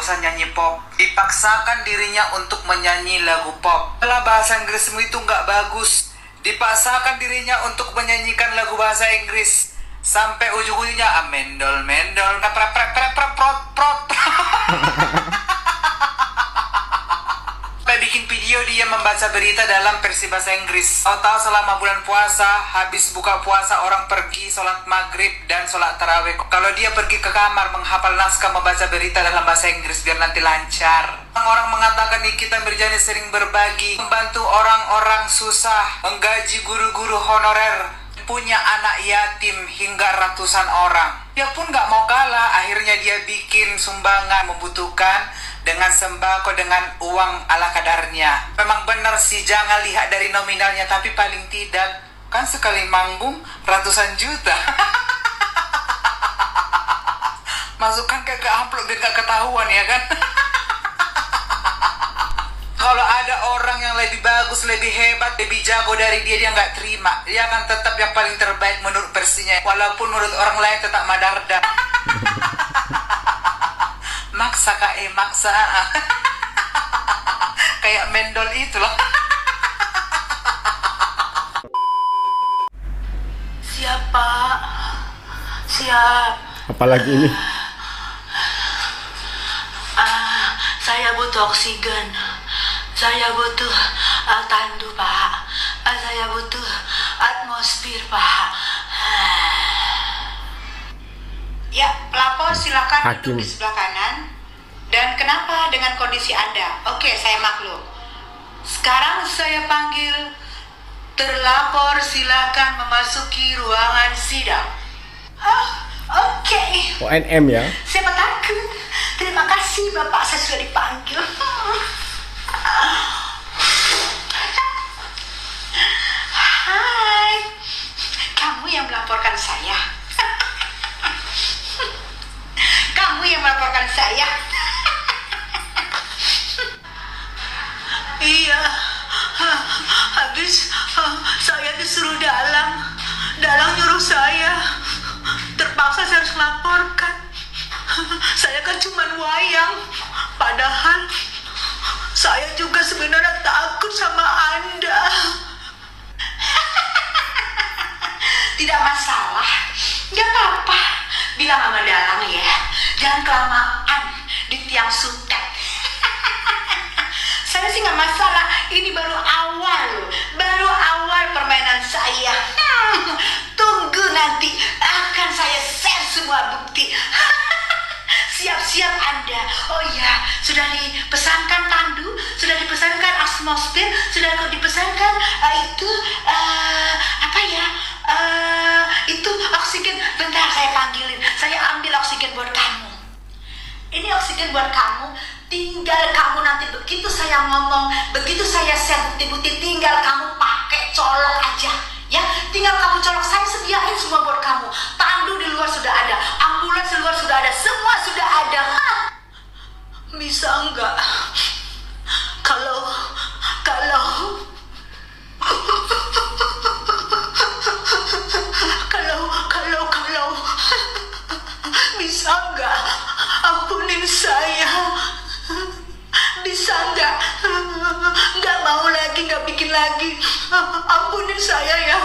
bosan nyanyi pop, dipaksakan dirinya untuk menyanyi lagu pop. Kalau bahasa Inggrismu itu nggak bagus, dipaksakan dirinya untuk menyanyikan lagu bahasa Inggris. Sampai ujung-ujungnya mendol prot. Sampai bikin video dia membaca berita dalam versi bahasa Inggris. Tahu selama bulan puasa, habis buka puasa orang pergi sholat maghrib dan sholat tarawih. Kalau dia pergi ke kamar menghafal naskah membaca berita dalam bahasa Inggris biar nanti lancar. Orang mengatakan Nikita Mirzani sering berbagi, membantu orang-orang susah, menggaji guru-guru honorer, punya anak yatim hingga ratusan orang. Dia pun gak mau kalah, akhirnya dia bikin sumbangan membutuhkan dengan sembako dengan uang ala kadarnya. Memang benar sih, jangan lihat dari nominalnya, tapi paling tidak kan sekali manggung ratusan juta. Masukkan ke amplop biar gak ketahuan ya kan. Kalau ada orang yang lebih bagus, lebih hebat, lebih jago dari dia nggak terima. Dia akan tetap yang paling terbaik menurut versinya. Walaupun menurut orang lain tetap madarda. Maksa maksa. Kayak mendol itu loh. Siap Pak. Siap. Apalagi ini? Saya butuh oksigen. Saya butuh tandu Pak. Saya butuh atmosfer Pak. Ya, pelapor silakan duduk di sebelah kanan. Dan kenapa dengan kondisi Anda? Oke, saya maklum. Sekarang saya panggil terlapor, silakan memasuki ruangan sidang. Oke. ONM ya? Siapa takut? Terima kasih Bapak, saya sudah dipanggil. Hai, kamu yang melaporkan saya. Kamu yang melaporkan saya. Iya, habis saya disuruh Dalang nyuruh saya. Terpaksa saya harus melaporkan. Saya kan cuma wayang, padahal saya juga sebenarnya takut sama Anda. Tidak masalah, nggak apa-apa. Bilang sama Dalang ya, jangan kelamaan di tiang sutet. Saya sih nggak masalah, ini baru awal permainan saya. Tunggu nanti akan saya share semua bukti. Siap-siap Anda. Oh iya, sudah dipesankan tandu, sudah dipesankan atmosfer, sudah dipesankan itu oksigen. Bentar saya panggilin. Saya ambil oksigen buat kamu. Ini oksigen buat kamu. Tinggal kamu nanti begitu saya ngomong, begitu saya share bukti-bukti, tinggal kamu pakai colok aja. Ya, tinggal kamu colok, saya sediain semua buat kamu. Tandu di luar sudah ada, ambulans di luar sudah ada, semua sudah ada. Bisa enggak? Kalau bisa enggak? Ampunin saya. Bisa enggak? Nggak mau lagi, nggak bikin lagi. Ampunin saya ya.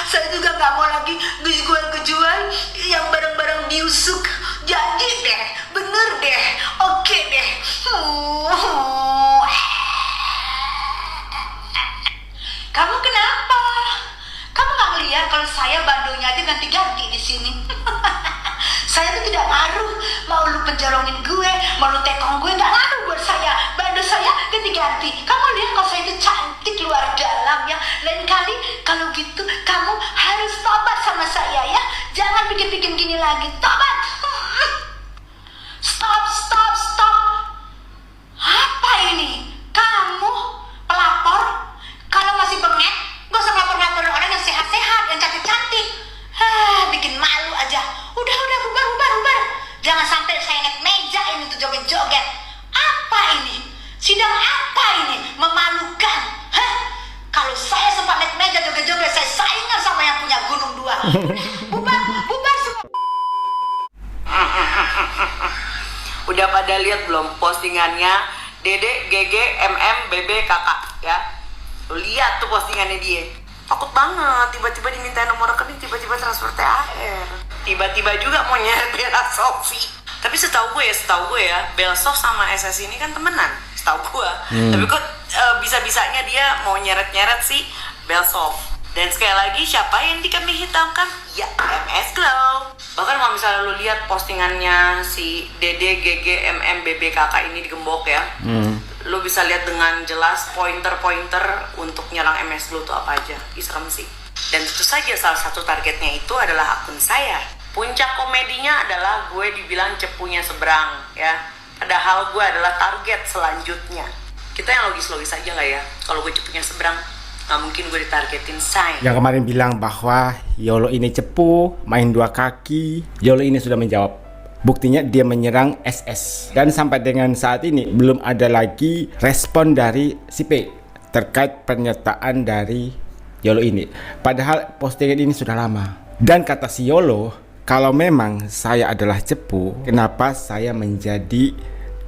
Saya juga nggak mau lagi ngejual yang barang-barang biusuk. Jadi deh, bener deh, oke deh. Kamu kenapa? Kamu nggak ngeliat kalau saya bandonya aja ganti-ganti di sini? Saya tuh tidak ngaruh, mau lu penjarongin gue, mau lu tekong gue, nggak ngaruh buat saya. Bando saya ganti-ganti. Kamu lihat kalau saya itu cantik luar dalam ya. Lain kali kalau gitu kamu harus tobat sama saya ya. Jangan bikin-bikin gini lagi. Tobat. Stop. Apa ini? Kamu pelapor? Kalau masih bengek, gak usah pelapor-pelaporin orang yang sehat-sehat, yang cantik-cantik. Bikin malu aja. Udah, bubar. Jangan sampai saya naik meja ini tuh joget-joget. Apa ini? Sidang apa ini? Memalukan. Kalau saya sempat naik meja joget-joget, saya saingan sama yang punya gunung 2. Bubar semua. Udah pada lihat belum postingannya Dede, GG, MM, BB, kakak ya? Lu lihat tuh postingannya dia. Takut banget, tiba-tiba diminta nomor rekening, tiba-tiba transfer THR. Tiba-tiba juga mau nyeret Bella Sophie. Tapi setahu gue ya, Bella Sophie sama SS ini kan temenan, setahu gue. Tapi kok bisa-bisanya dia mau nyeret-nyeret si Bella Sophie. Dan sekali lagi, siapa yang dikambing hitamkan? Ya, MS Glow. Bahkan kalau misalnya lu lihat postingannya si Dede, GG, MM, BB, kakak ini digembok ya, lu bisa lihat dengan jelas pointer-pointer untuk nyerang MS Glow itu apa aja. Serem sih. Dan tentu saja salah satu targetnya itu adalah akun saya. Puncak komedinya adalah gue dibilang cepunya seberang ya. Padahal gue adalah target selanjutnya. Kita yang logis-logis aja lah ya. Kalau gue cepunya seberang, nggak mungkin gue ditargetin say. Yang kemarin bilang bahwa Yolo ini cepu, main dua kaki, Yolo ini sudah menjawab. Buktinya dia menyerang SS. Dan sampai dengan saat ini belum ada lagi respon dari si P terkait pernyataan dari Yolo ini. Padahal postingan ini sudah lama. Dan kata si Yolo, kalau memang saya adalah cepu, kenapa saya menjadi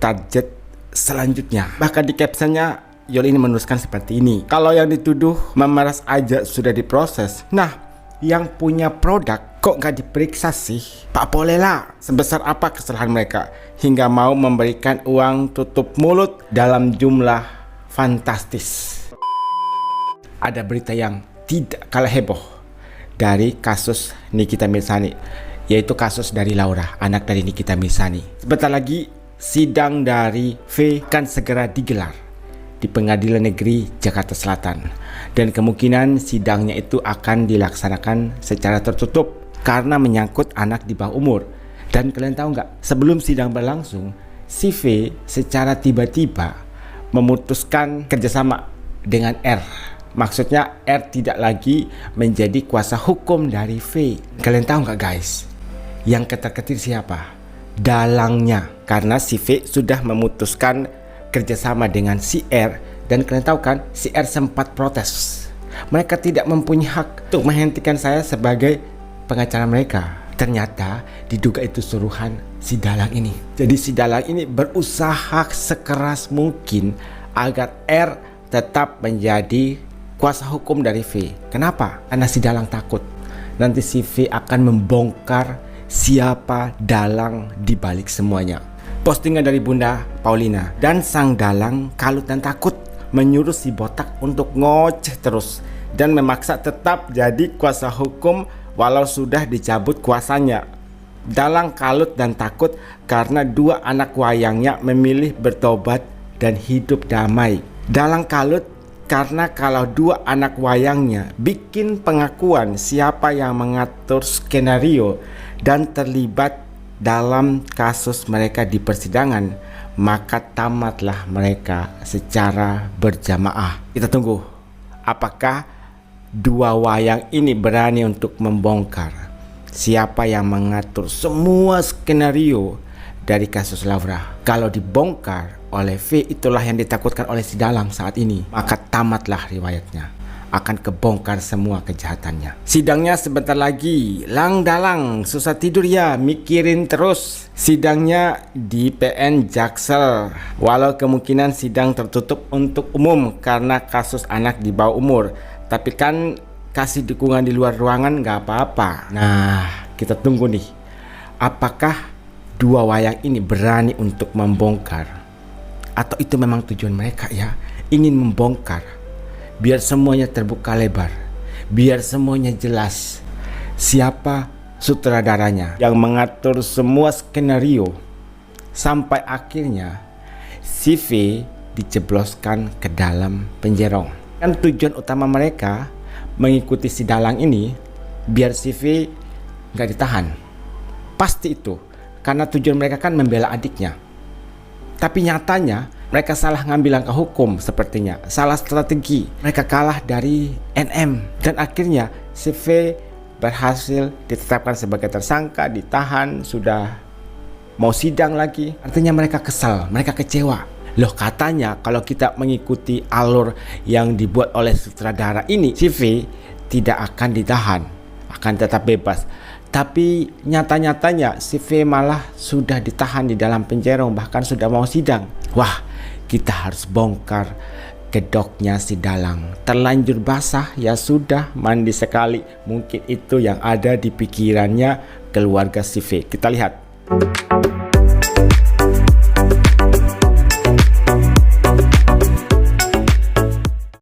target selanjutnya? Bahkan di captionnya Yolo ini menuliskan seperti ini. Kalau yang dituduh memeras aja sudah diproses. Nah, yang punya produk kok nggak diperiksa sih? Pak Polela, sebesar apa kesalahan mereka hingga mau memberikan uang tutup mulut dalam jumlah fantastis? Ada berita yang tidak kalah heboh dari kasus Nikita Mirzani, yaitu kasus dari Laura, anak dari Nikita Mirzani. Sebentar lagi sidang dari V kan segera digelar di Pengadilan Negeri Jakarta Selatan, dan kemungkinan sidangnya itu akan dilaksanakan secara tertutup karena menyangkut anak di bawah umur. Dan kalian tahu nggak, sebelum sidang berlangsung, si V secara tiba-tiba memutuskan kerjasama dengan R. Maksudnya R tidak lagi menjadi kuasa hukum dari V. Kalian tahu nggak guys, yang ketar-ketir siapa? Dalangnya, karena si V sudah memutuskan kerjasama dengan si R. Dan kalian tahu kan, si R sempat protes. Mereka tidak mempunyai hak untuk menghentikan saya sebagai pengacara mereka. Ternyata diduga itu suruhan si Dalang ini. Jadi si Dalang ini berusaha sekeras mungkin agar R tetap menjadi kuasa hukum dari V. Kenapa? Karena si Dalang takut nanti si V akan membongkar siapa dalang di balik semuanya. Postingan dari Bunda Paulina dan sang dalang kalut dan takut, menyuruh si botak untuk ngoceh terus dan memaksa tetap jadi kuasa hukum walau sudah dicabut kuasanya. Dalang kalut dan takut karena dua anak wayangnya memilih bertobat dan hidup damai. Dalang kalut karena kalau dua anak wayangnya bikin pengakuan siapa yang mengatur skenario dan terlibat dalam kasus mereka di persidangan, maka tamatlah mereka secara berjamaah. Kita tunggu apakah dua wayang ini berani untuk membongkar siapa yang mengatur semua skenario dari kasus Laura. Kalau dibongkar oleh V, itulah yang ditakutkan oleh si Dalang saat ini, maka tamatlah riwayatnya, akan kebongkar semua kejahatannya. Sidangnya sebentar lagi. Lang Dalang susah tidur ya, mikirin terus. Sidangnya di PN Jaksel, walau kemungkinan sidang tertutup untuk umum karena kasus anak di bawah umur, tapi kan kasih dukungan di luar ruangan gak apa-apa. Nah, kita tunggu nih, apakah dua wayang ini berani untuk membongkar, atau itu memang tujuan mereka ya, ingin membongkar biar semuanya terbuka lebar, biar semuanya jelas siapa sutradaranya yang mengatur semua skenario, sampai akhirnya si V dijebloskan ke dalam penjara. Kan tujuan utama mereka mengikuti si Dalang ini biar si V gak ditahan. Pasti itu, karena tujuan mereka kan membela adiknya. Tapi nyatanya mereka salah ngambil langkah hukum sepertinya, salah strategi. Mereka kalah dari NM dan akhirnya si V berhasil ditetapkan sebagai tersangka, ditahan, sudah mau sidang lagi. Artinya mereka kesal, mereka kecewa. Loh, katanya kalau kita mengikuti alur yang dibuat oleh sutradara ini, si V tidak akan ditahan, akan tetap bebas. Tapi nyata-nyatanya si V malah sudah ditahan di dalam penjara, bahkan sudah mau sidang. Wah, kita harus bongkar kedoknya si Dalang. Terlanjur basah, ya sudah, mandi sekali. Mungkin itu yang ada di pikirannya keluarga si V. Kita lihat.